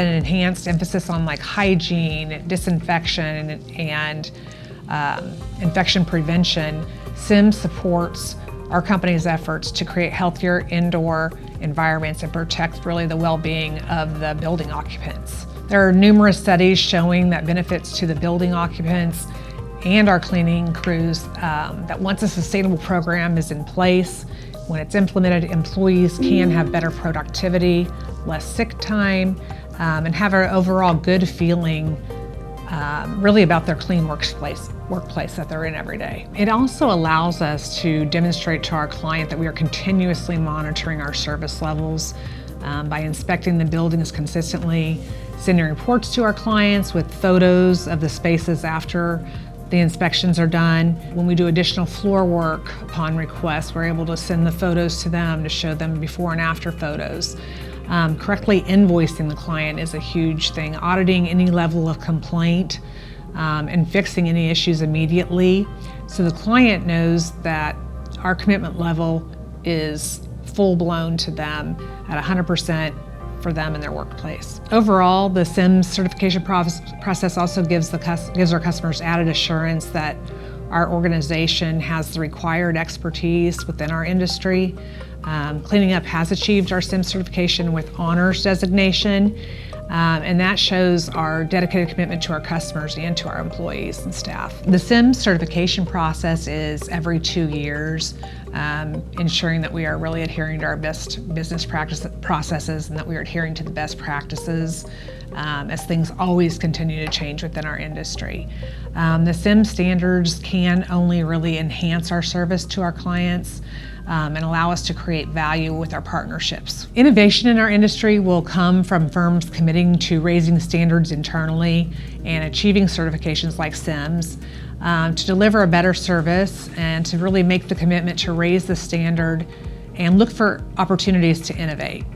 an enhanced emphasis on like hygiene, disinfection, and infection prevention, CIMS supports our company's efforts to create healthier indoor environments and protect really the well-being of the building occupants. There are numerous studies showing that benefits to the building occupants and our cleaning crews, that once a sustainable program is in place, when it's implemented, employees can have better productivity, less sick time, and have an overall good feeling really about their clean workplace that they're in every day. It also allows us to demonstrate to our client that we are continuously monitoring our service levels by inspecting the buildings consistently, sending reports to our clients with photos of the spaces after the inspections are done. When we do additional floor work upon request, we're able to send the photos to them to show them before and after photos. Correctly invoicing the client is a huge thing. Auditing any level of complaint and fixing any issues immediately, so the client knows that our commitment level is full-blown to them at 100% for them in their workplace. Overall, the CIMS certification process also gives our customers added assurance that our organization has the required expertise within our industry. Cleaning Up has achieved our CIMS certification with honors designation, and that shows our dedicated commitment to our customers and to our employees and staff. The CIMS certification process is every 2 years, ensuring that we are really adhering to our best business processes and that we are adhering to the best practices as things always continue to change within our industry. The CIMS standards can only really enhance our service to our clients and allow us to create value with our partnerships. Innovation in our industry will come from firms committing to raising standards internally and achieving certifications like CIMS to deliver a better service and to really make the commitment to raise the standard and look for opportunities to innovate.